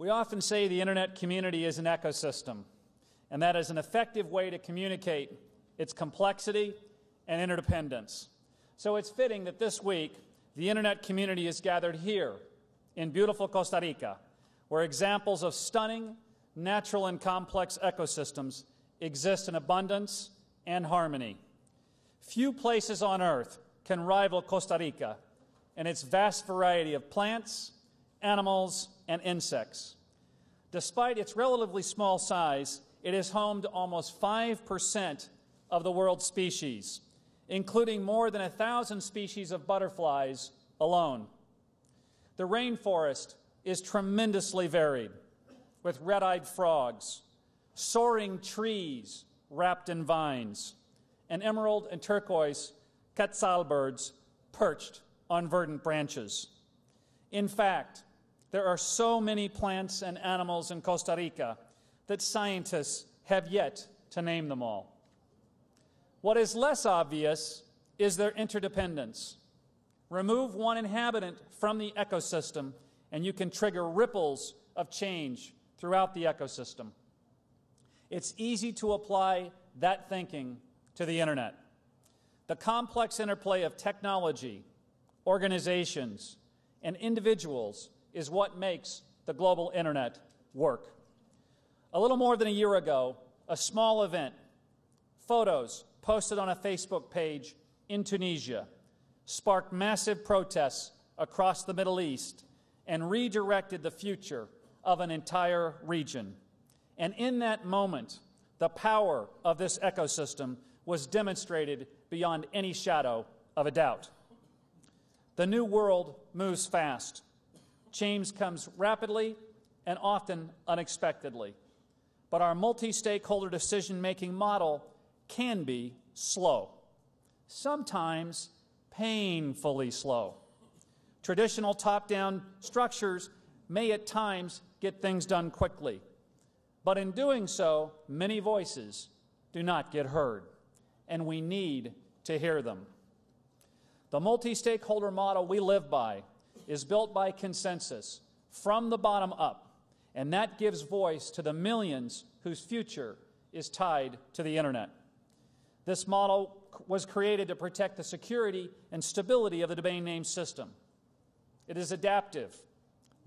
We often say the Internet community is an ecosystem, and that is an effective way to communicate its complexity and interdependence. So it's fitting that this week the Internet community is gathered here in beautiful Costa Rica, where examples of stunning, natural and complex ecosystems exist in abundance and harmony. Few places on Earth can rival Costa Rica in its vast variety of plants, animals, and insects. Despite its relatively small size, it is home to almost 5% of the world's species, including more than 1,000 species of butterflies alone. The rainforest is tremendously varied, with red-eyed frogs, soaring trees wrapped in vines, and emerald and turquoise quetzal birds perched on verdant branches. In fact, there are so many plants and animals in Costa Rica that scientists have yet to name them all. What is less obvious is their interdependence. Remove one inhabitant from the ecosystem, and you can trigger ripples of change throughout the ecosystem. It's easy to apply that thinking to the Internet. The complex interplay of technology, organizations, and individuals is what makes the global Internet work. A little more than a year ago, a small event, photos posted on a Facebook page in Tunisia, sparked massive protests across the Middle East and redirected the future of an entire region. And in that moment, the power of this ecosystem was demonstrated beyond any shadow of a doubt. The new world moves fast. Change comes rapidly and often unexpectedly. But our multi-stakeholder decision-making model can be slow, sometimes painfully slow. Traditional top-down structures may at times get things done quickly, but in doing so, many voices do not get heard, and we need to hear them. The multi-stakeholder model we live by is built by consensus, from the bottom up, and that gives voice to the millions whose future is tied to the Internet. This model was created to protect the security and stability of the domain name system. It is adaptive,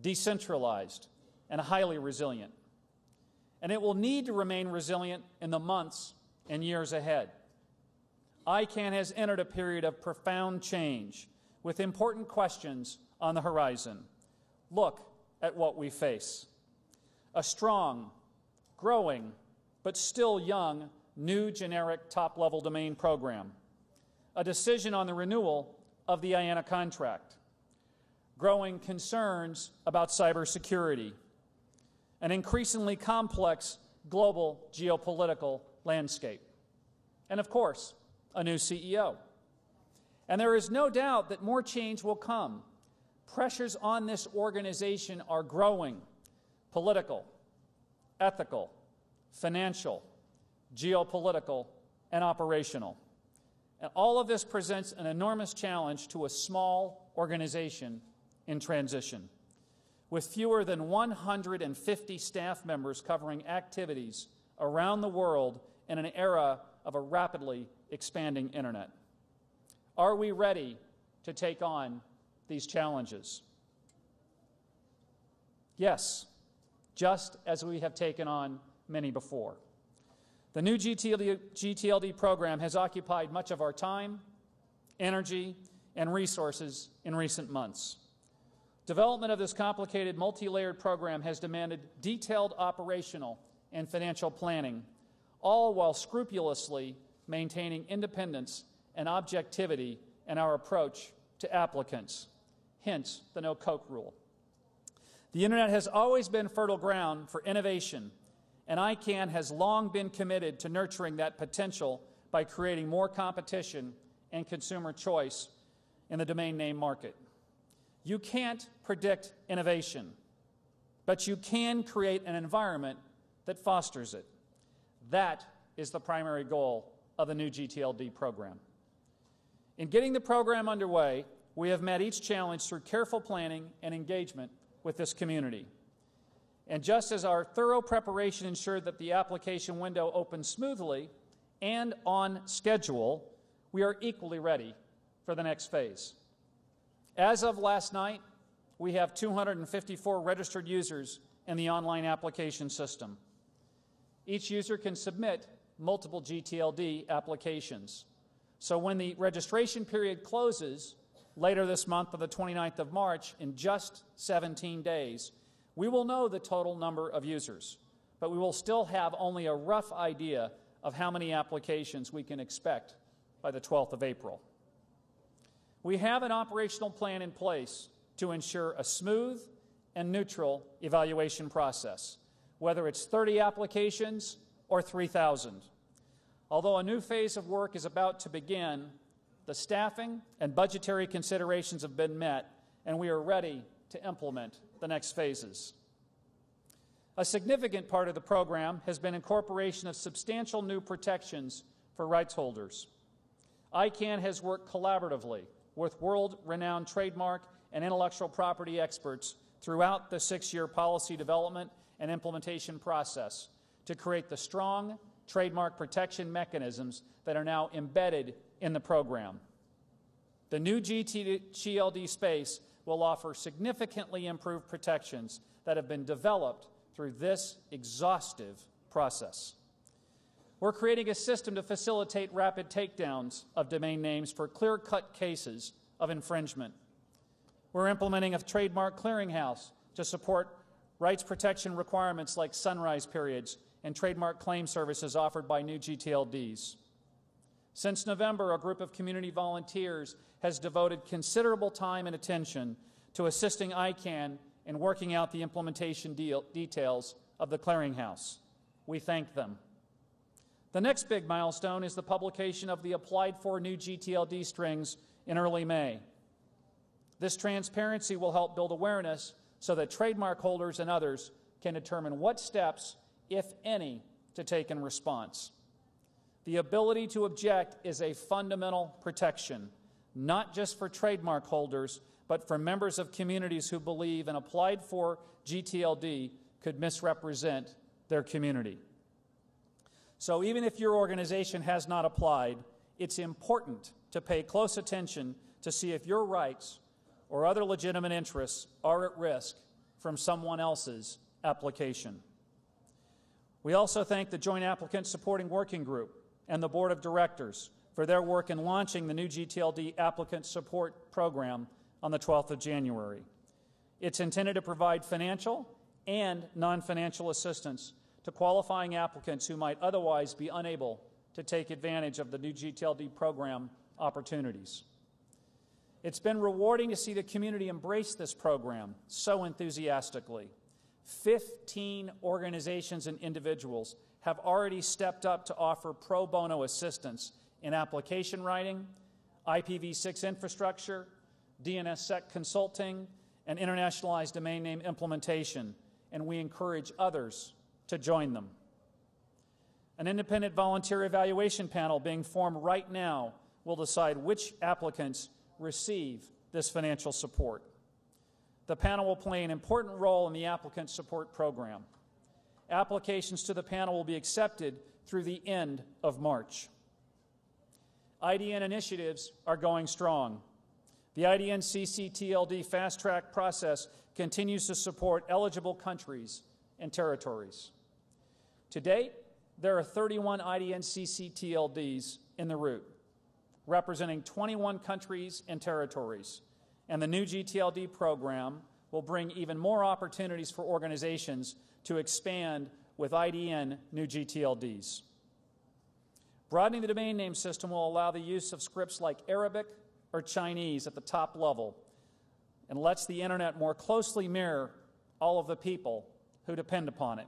decentralized, and highly resilient. And it will need to remain resilient in the months and years ahead. ICANN has entered a period of profound change with important questions on the horizon. Look at what we face. A strong, growing, but still young, new generic top-level domain program. A decision on the renewal of the ICANN contract. Growing concerns about cybersecurity. An increasingly complex global geopolitical landscape. And of course, a new CEO. And there is no doubt that more change will come. Pressures on this organization are growing. Political, ethical, financial, geopolitical, and operational. And all of this presents an enormous challenge to a small organization in transition, with fewer than 150 staff members covering activities around the world in an era of a rapidly expanding Internet. Are we ready to take on these challenges? Yes, just as we have taken on many before. The new GTLD program has occupied much of our time, energy, and resources in recent months. Development of this complicated, multi-layered program has demanded detailed operational and financial planning, all while scrupulously maintaining independence and objectivity in our approach to applicants, hence the no-coke rule. The Internet has always been fertile ground for innovation, and ICANN has long been committed to nurturing that potential by creating more competition and consumer choice in the domain name market. You can't predict innovation, but you can create an environment that fosters it. That is the primary goal of the new GTLD program. In getting the program underway, we have met each challenge through careful planning and engagement with this community. And just as our thorough preparation ensured that the application window opened smoothly and on schedule, we are equally ready for the next phase. As of last night, we have 254 registered users in the online application system. Each user can submit multiple GTLD applications. So when the registration period closes later this month on the 29th of March, in just 17 days, we will know the total number of users, but we will still have only a rough idea of how many applications we can expect by the 12th of April. We have an operational plan in place to ensure a smooth and neutral evaluation process, whether it's 30 applications or 3,000. Although a new phase of work is about to begin, the staffing and budgetary considerations have been met, and we are ready to implement the next phases. A significant part of the program has been incorporation of substantial new protections for rights holders. ICANN has worked collaboratively with world-renowned trademark and intellectual property experts throughout the 6-year policy development and implementation process to create the strong trademark protection mechanisms that are now embedded in the program. The new GTLD space will offer significantly improved protections that have been developed through this exhaustive process. We're creating a system to facilitate rapid takedowns of domain names for clear-cut cases of infringement. We're implementing a trademark clearinghouse to support rights protection requirements like sunrise periods and trademark claim services offered by new GTLDs. Since November, a group of community volunteers has devoted considerable time and attention to assisting ICANN in working out the implementation details of the clearinghouse. We thank them. The next big milestone is the publication of the applied-for new GTLD strings in early May. This transparency will help build awareness so that trademark holders and others can determine what steps, if any, to take in response. The ability to object is a fundamental protection, not just for trademark holders, but for members of communities who believe an applied-for GTLD could misrepresent their community. So even if your organization has not applied, it's important to pay close attention to see if your rights or other legitimate interests are at risk from someone else's application. We also thank the Joint Applicant Supporting Working Group and the Board of Directors for their work in launching the new GTLD Applicant Support Program on the 12th of January. It's intended to provide financial and non-financial assistance to qualifying applicants who might otherwise be unable to take advantage of the new GTLD program opportunities. It's been rewarding to see the community embrace this program so enthusiastically. 15 organizations and individuals have already stepped up to offer pro bono assistance in application writing, IPv6 infrastructure, DNSSEC consulting, and internationalized domain name implementation, and we encourage others to join them. An independent volunteer evaluation panel being formed right now will decide which applicants receive this financial support. The panel will play an important role in the applicant support program. Applications to the panel will be accepted through the end of March. IDN initiatives are going strong. The IDN CCTLD fast-track process continues to support eligible countries and territories. To date, there are 31 IDN CCTLDs in the route, representing 21 countries and territories, and the new GTLD program will bring even more opportunities for organizations to expand with IDN new GTLDs. Broadening the domain name system will allow the use of scripts like Arabic or Chinese at the top level and lets the Internet more closely mirror all of the people who depend upon it.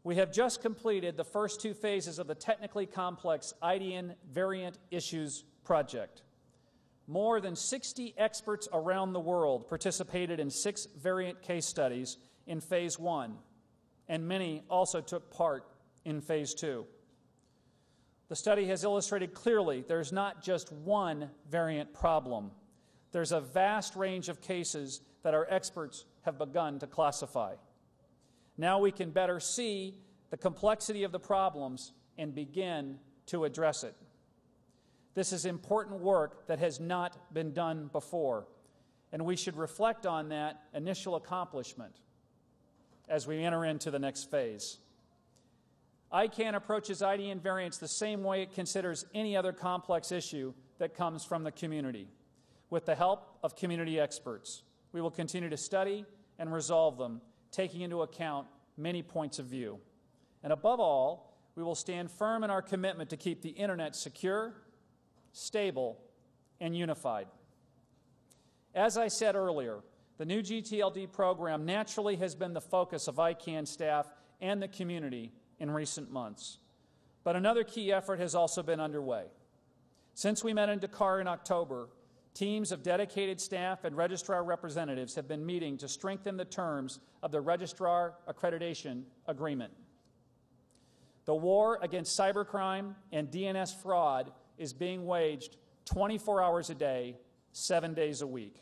We have just completed the first 2 phases of the technically complex IDN variant issues project. More than 60 experts around the world participated in 6 variant case studies in Phase 1, and many also took part in Phase 2. The study has illustrated clearly there's not just one variant problem. There's a vast range of cases that our experts have begun to classify. Now we can better see the complexity of the problems and begin to address it. This is important work that has not been done before, and we should reflect on that initial accomplishment as we enter into the next phase. ICANN approaches ID invariance the same way it considers any other complex issue that comes from the community. With the help of community experts, we will continue to study and resolve them, taking into account many points of view. And above all, we will stand firm in our commitment to keep the Internet secure, stable, and unified. As I said earlier, the new GTLD program naturally has been the focus of ICANN staff and the community in recent months. But another key effort has also been underway. Since we met in Dakar in October, teams of dedicated staff and registrar representatives have been meeting to strengthen the terms of the Registrar Accreditation Agreement. The war against cybercrime and DNS fraud is being waged 24 hours a day, 7 days a week.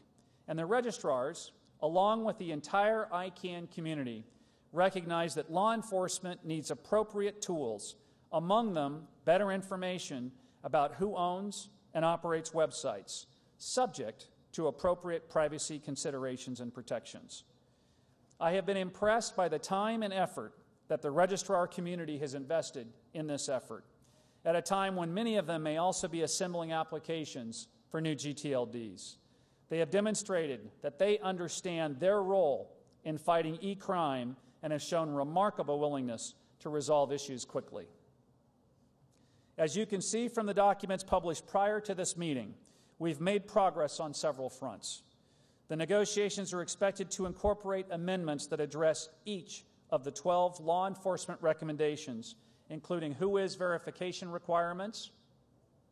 And the registrars, along with the entire ICANN community, recognize that law enforcement needs appropriate tools, among them better information about who owns and operates websites, subject to appropriate privacy considerations and protections. I have been impressed by the time and effort that the registrar community has invested in this effort, at a time when many of them may also be assembling applications for new GTLDs. They have demonstrated that they understand their role in fighting e-crime and have shown remarkable willingness to resolve issues quickly. As you can see from the documents published prior to this meeting, we've made progress on several fronts. The negotiations are expected to incorporate amendments that address each of the 12 law enforcement recommendations, including who-is verification requirements,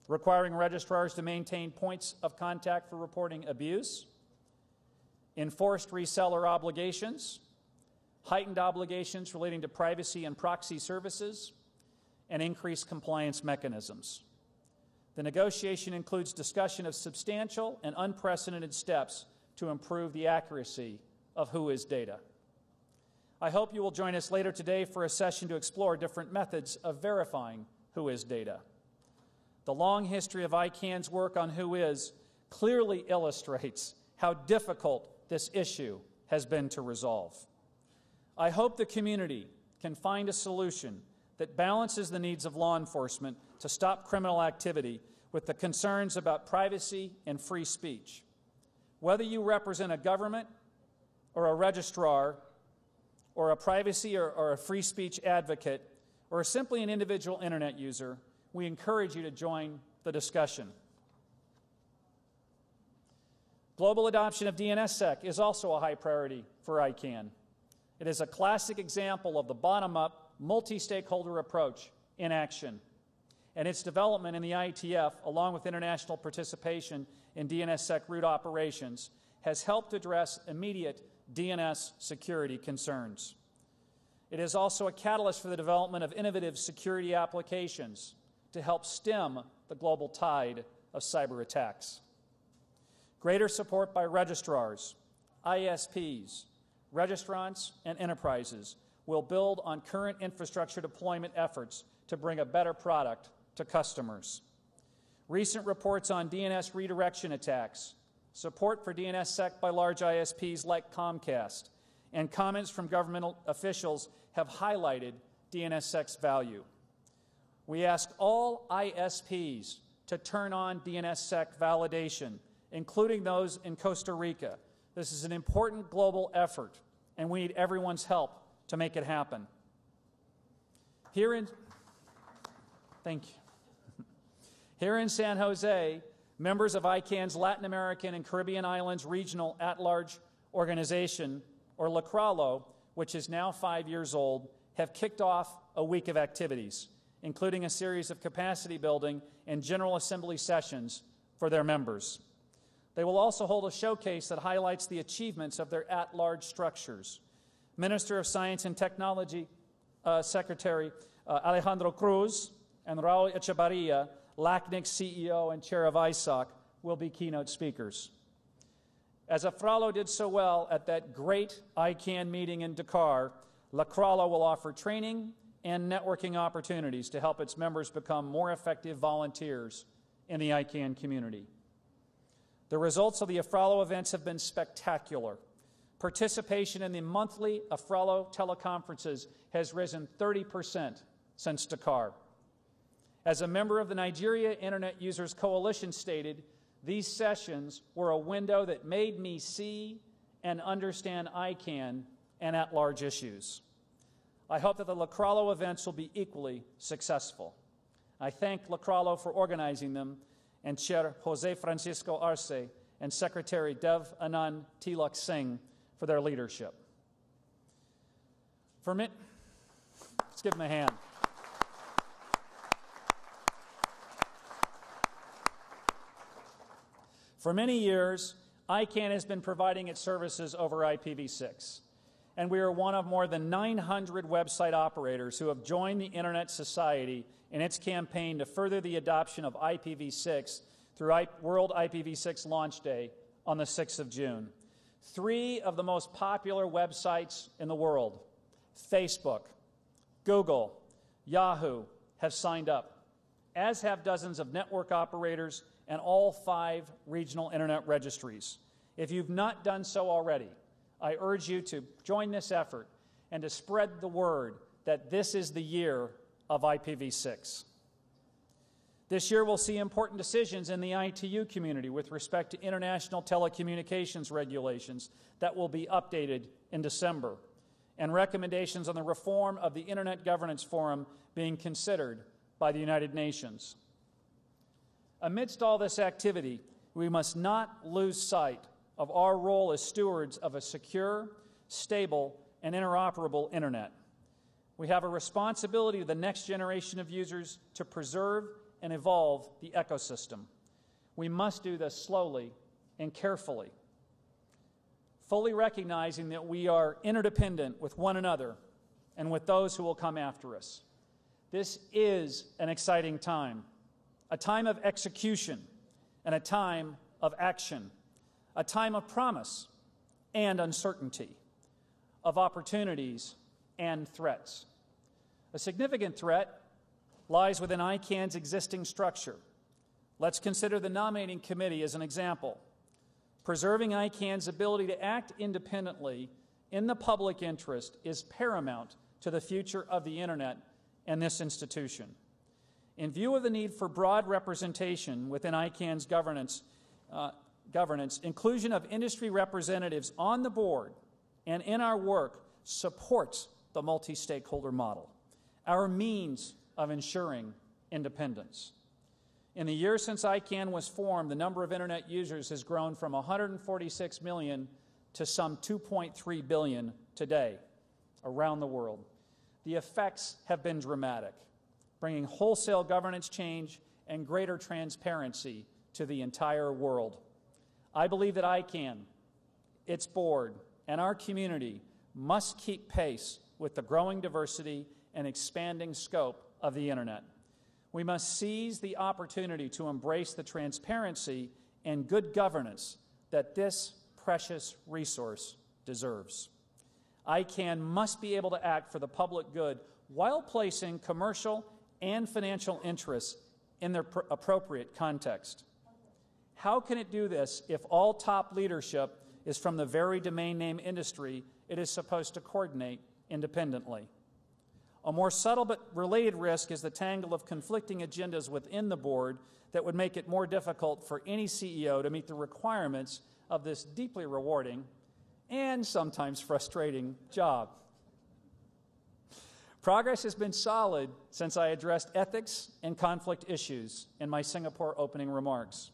requiring registrars to maintain points of contact for reporting abuse, enforced reseller obligations, heightened obligations relating to privacy and proxy services, and increased compliance mechanisms. The negotiation includes discussion of substantial and unprecedented steps to improve the accuracy of who-is data. I hope you will join us later today for a session to explore different methods of verifying who-is data. The long history of ICANN's work on who-is clearly illustrates how difficult this issue has been to resolve. I hope the community can find a solution that balances the needs of law enforcement to stop criminal activity with the concerns about privacy and free speech. Whether you represent a government or a registrar or a privacy or a free speech advocate or simply an individual Internet user, we encourage you to join the discussion. Global adoption of DNSSEC is also a high priority for ICANN. It is a classic example of the bottom-up, multi-stakeholder approach in action, and its development in the IETF, along with international participation in DNSSEC root operations, has helped address immediate DNS security concerns. It is also a catalyst for the development of innovative security applications to help stem the global tide of cyber attacks. Greater support by registrars, ISPs, registrants, and enterprises will build on current infrastructure deployment efforts to bring a better product to customers. Recent reports on DNS redirection attacks, support for DNSSEC by large ISPs like Comcast, and comments from governmental officials have highlighted DNSSEC's value. We ask all ISPs to turn on DNSSEC validation, including those in Costa Rica. This is an important global effort, and we need everyone's help to make it happen. Thank you. Here in San Jose, members of ICANN's Latin American and Caribbean Islands Regional At-Large Organization, or LACRALO, which is now 5 years old, have kicked off a week of activities, including a series of capacity building and General Assembly sessions for their members. They will also hold a showcase that highlights the achievements of their at-large structures. Minister of Science and Technology Secretary Alejandro Cruz and Raul Echevarria, LACNIC's CEO and chair of ISOC, will be keynote speakers. As Afralo did so well at that great ICANN meeting in Dakar, Lacralo will offer training and networking opportunities to help its members become more effective volunteers in the ICANN community. The results of the Afralo events have been spectacular. Participation in the monthly Afralo teleconferences has risen 30% since Dakar. As a member of the Nigeria Internet Users Coalition stated, these sessions were a window that made me see and understand ICANN and at-large issues. I hope that the Lacralo events will be equally successful. I thank Lacralo for organizing them, and Chair José Francisco Arce and Secretary Dev Anand Tilak Singh for their leadership. Let's give them a hand. For many years, ICANN has been providing its services over IPv6, and we are one of more than 900 website operators who have joined the Internet Society in its campaign to further the adoption of IPv6 through World IPv6 Launch Day on the 6th of June. 3 of the most popular websites in the world, Facebook, Google, Yahoo, have signed up, as have dozens of network operators and all 5 regional Internet registries. If you've not done so already, I urge you to join this effort and to spread the word that this is the year of IPv6. This year we'll see important decisions in the ITU community with respect to international telecommunications regulations that will be updated in December, and recommendations on the reform of the Internet Governance Forum being considered by the United Nations. Amidst all this activity, we must not lose sight of our role as stewards of a secure, stable, and interoperable Internet. We have a responsibility to the next generation of users to preserve and evolve the ecosystem. We must do this slowly and carefully, fully recognizing that we are interdependent with one another and with those who will come after us. This is an exciting time, a time of execution and a time of action, a time of promise and uncertainty, of opportunities and threats. A significant threat lies within ICANN's existing structure. Let's consider the nominating committee as an example. Preserving ICANN's ability to act independently in the public interest is paramount to the future of the Internet and this institution. In view of the need for broad representation within ICANN's governance, inclusion of industry representatives on the board and in our work supports the multi-stakeholder model, our means of ensuring independence. In the years since ICANN was formed, the number of Internet users has grown from 146 million to some 2.3 billion today around the world. The effects have been dramatic, bringing wholesale governance change and greater transparency to the entire world. I believe that ICANN, its board, and our community must keep pace with the growing diversity and expanding scope of the Internet. We must seize the opportunity to embrace the transparency and good governance that this precious resource deserves. ICANN must be able to act for the public good while placing commercial and financial interests in their appropriate context. How can it do this if all top leadership is from the very domain name industry it is supposed to coordinate independently? A more subtle but related risk is the tangle of conflicting agendas within the board that would make it more difficult for any CEO to meet the requirements of this deeply rewarding and sometimes frustrating job. Progress has been solid since I addressed ethics and conflict issues in my Singapore opening remarks.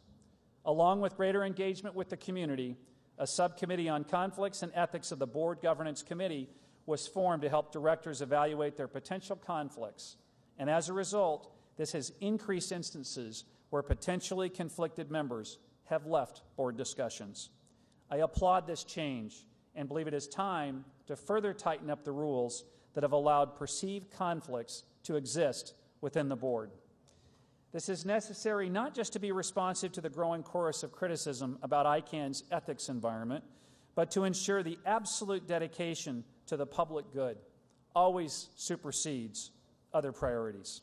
Along with greater engagement with the community, a subcommittee on conflicts and ethics of the Board Governance Committee was formed to help directors evaluate their potential conflicts, and as a result, this has increased instances where potentially conflicted members have left board discussions. I applaud this change and believe it is time to further tighten up the rules that have allowed perceived conflicts to exist within the board. This is necessary not just to be responsive to the growing chorus of criticism about ICANN's ethics environment, but to ensure the absolute dedication to the public good always supersedes other priorities.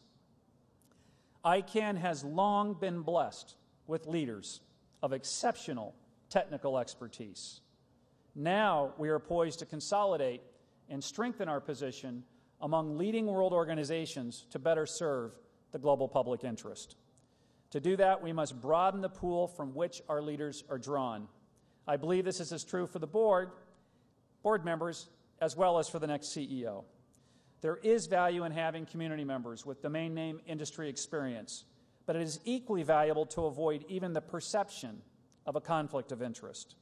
ICANN has long been blessed with leaders of exceptional technical expertise. Now we are poised to consolidate and strengthen our position among leading world organizations to better serve the global public interest. To do that, we must broaden the pool from which our leaders are drawn. I believe this is as true for the board members, as well as for the next CEO. There is value in having community members with domain name industry experience, but it is equally valuable to avoid even the perception of a conflict of interest.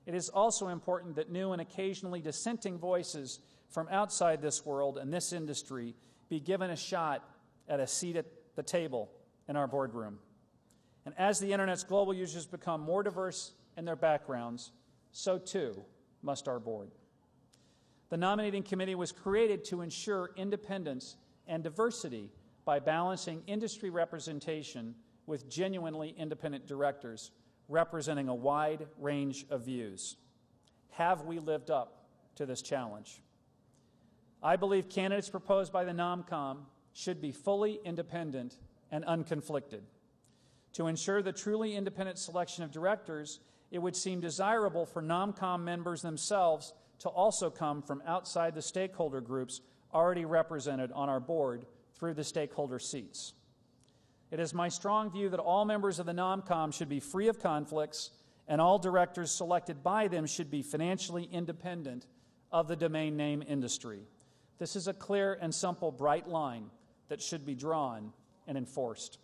It is also important that new and occasionally dissenting voices from outside this world and this industry be given a shot at a seat at the table in our boardroom. And as the Internet's global users become more diverse in their backgrounds, so too must our board. The nominating committee was created to ensure independence and diversity by balancing industry representation with genuinely independent directors representing a wide range of views. Have we lived up to this challenge? I believe candidates proposed by the NomCom should be fully independent and unconflicted. To ensure the truly independent selection of directors, it would seem desirable for NomCom members themselves to also come from outside the stakeholder groups already represented on our board through the stakeholder seats. It is my strong view that all members of the NomCom should be free of conflicts, and all directors selected by them should be financially independent of the domain name industry. This is a clear and simple bright line that should be drawn and enforced.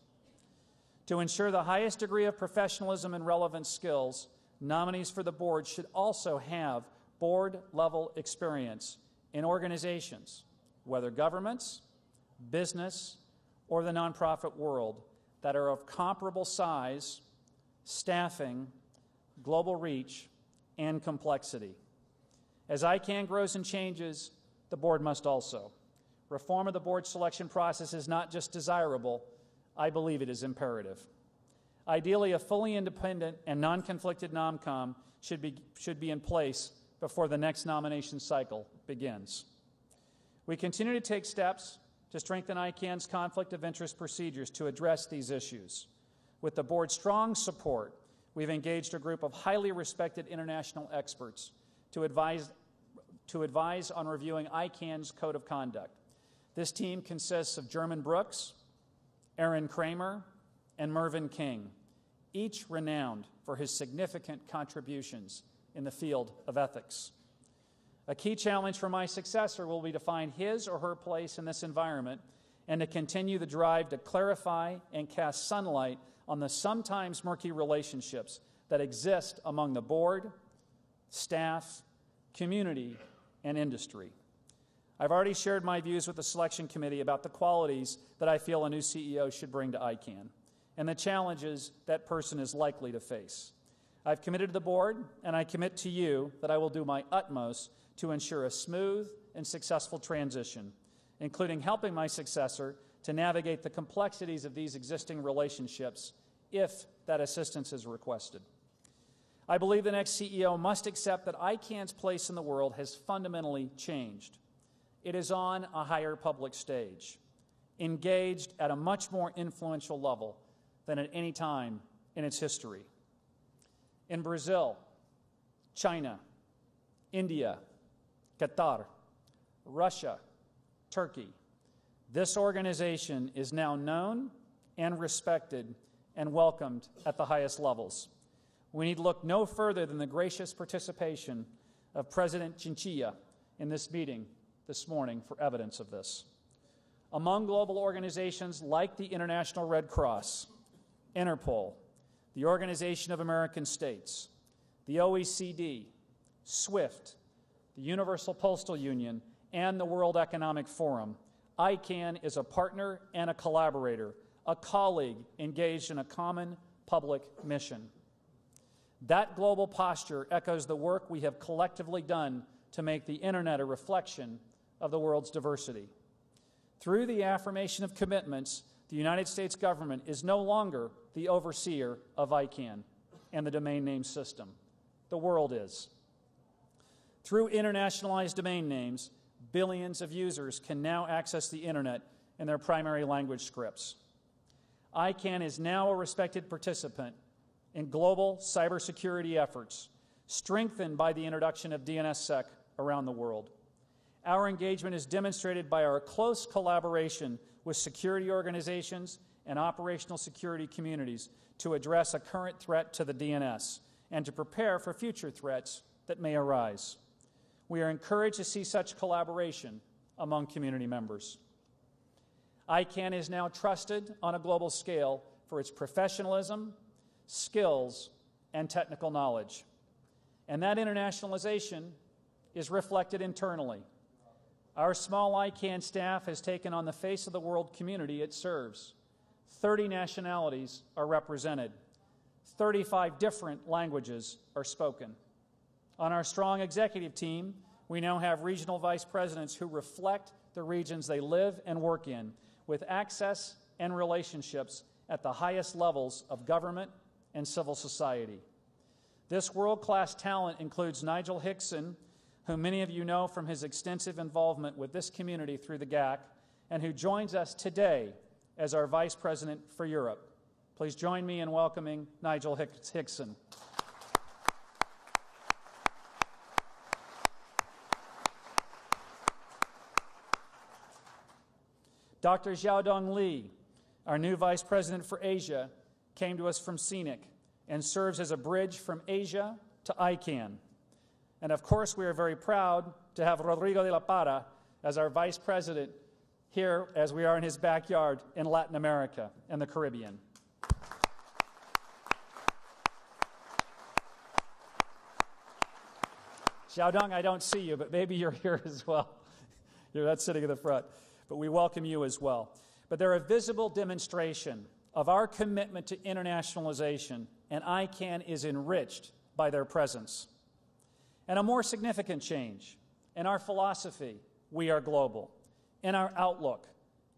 To ensure the highest degree of professionalism and relevant skills, nominees for the board should also have board-level experience in organizations, whether governments, business, or the nonprofit world, that are of comparable size, staffing, global reach, and complexity. As ICANN grows and changes, the board must also. Reform of the board selection process is not just desirable, I believe it is imperative. Ideally, a fully independent and non-conflicted NomCom should be in place before the next nomination cycle begins. We continue to take steps to strengthen ICANN's conflict of interest procedures to address these issues. With the board's strong support, we've engaged a group of highly respected international experts to advise on reviewing ICANN's code of conduct. This team consists of German Brooks, Aaron Kramer, and Mervyn King, each renowned for his significant contributions in the field of ethics. A key challenge for my successor will be to find his or her place in this environment and to continue the drive to clarify and cast sunlight on the sometimes murky relationships that exist among the board, staff, community, and industry. I've already shared my views with the selection committee about the qualities that I feel a new CEO should bring to ICANN and the challenges that person is likely to face. I've committed to the board, and I commit to you that I will do my utmost to ensure a smooth and successful transition, including helping my successor to navigate the complexities of these existing relationships if that assistance is requested. I believe the next CEO must accept that ICANN's place in the world has fundamentally changed. It is on a higher public stage, engaged at a much more influential level than at any time in its history. In Brazil, China, India, Qatar, Russia, Turkey, this organization is now known and respected and welcomed at the highest levels. We need look no further than the gracious participation of President Chinchilla in this meeting this morning for evidence of this. Among global organizations like the International Red Cross, Interpol, the Organization of American States, the OECD, SWIFT, the Universal Postal Union, and the World Economic Forum, ICANN is a partner and a collaborator, a colleague engaged in a common public mission. That global posture echoes the work we have collectively done to make the Internet a reflection of the world's diversity. Through the affirmation of commitments the United States government is no longer the overseer of ICANN and the domain name system. The world is. Through internationalized domain names, billions of users can now access the Internet in their primary language scripts. ICANN is now a respected participant in global cybersecurity efforts, strengthened by the introduction of DNSSEC around the world. Our engagement is demonstrated by our close collaboration with security organizations and operational security communities to address a current threat to the DNS and to prepare for future threats that may arise. We are encouraged to see such collaboration among community members. ICANN is now trusted on a global scale for its professionalism, skills, and technical knowledge. And that internationalization is reflected internally. Our small ICANN staff has taken on the face of the world community it serves. 30 nationalities are represented. 35 different languages are spoken. On our strong executive team, we now have regional vice presidents who reflect the regions they live and work in, with access and relationships at the highest levels of government and civil society. This world-class talent includes Nigel Hickson, whom many of you know from his extensive involvement with this community through the GAC, and who joins us today as our Vice President for Europe. Please join me in welcoming Nigel Hickson. Dr. Xiaodong Li, our new Vice President for Asia, came to us from CENIC and serves as a bridge from Asia to ICANN. And of course, we are very proud to have Rodrigo de la Parra as our Vice President here, as we are in his backyard in Latin America and the Caribbean. Xiaodong, I don't see you, but maybe you're here as well. You're not sitting in the front. But we welcome you as well. But they're a visible demonstration of our commitment to internationalization, and ICANN is enriched by their presence. And a more significant change in our philosophy, we are global, in our outlook,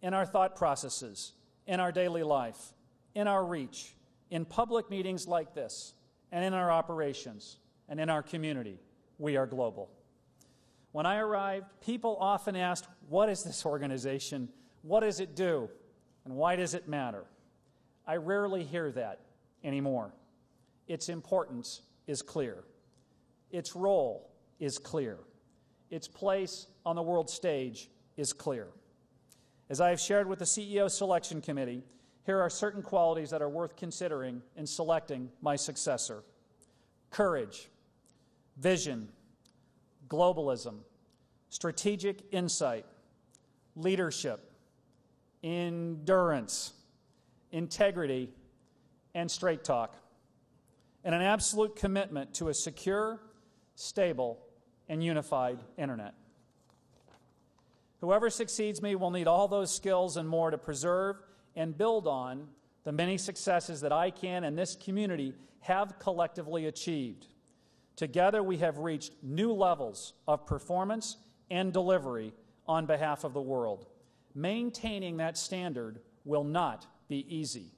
in our thought processes, in our daily life, in our reach, in public meetings like this, and in our operations, and in our community, we are global. When I arrived, people often asked, what is this organization? What does it do? And why does it matter? I rarely hear that anymore. Its importance is clear. Its role is clear. Its place on the world stage is clear. As I have shared with the CEO Selection Committee, here are certain qualities that are worth considering in selecting my successor. Courage, vision, globalism, strategic insight, leadership, endurance, integrity, and straight talk, and an absolute commitment to a secure, stable, and unified Internet. Whoever succeeds me will need all those skills and more to preserve and build on the many successes that ICANN and this community have collectively achieved. Together, we have reached new levels of performance and delivery on behalf of the world. Maintaining that standard will not be easy.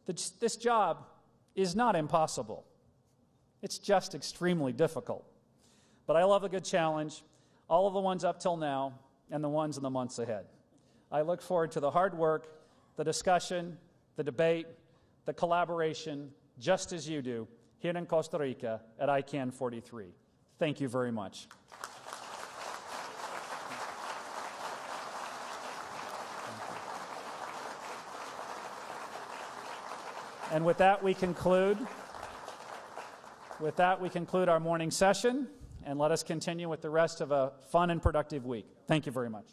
This job is not impossible. It's just extremely difficult. But I love a good challenge, all of the ones up till now and the ones in the months ahead. I look forward to the hard work, the discussion, the debate, the collaboration, just as you do, here in Costa Rica at ICANN 43. Thank you very much. And with that, we conclude our morning session, and let us continue with the rest of a fun and productive week. Thank you very much.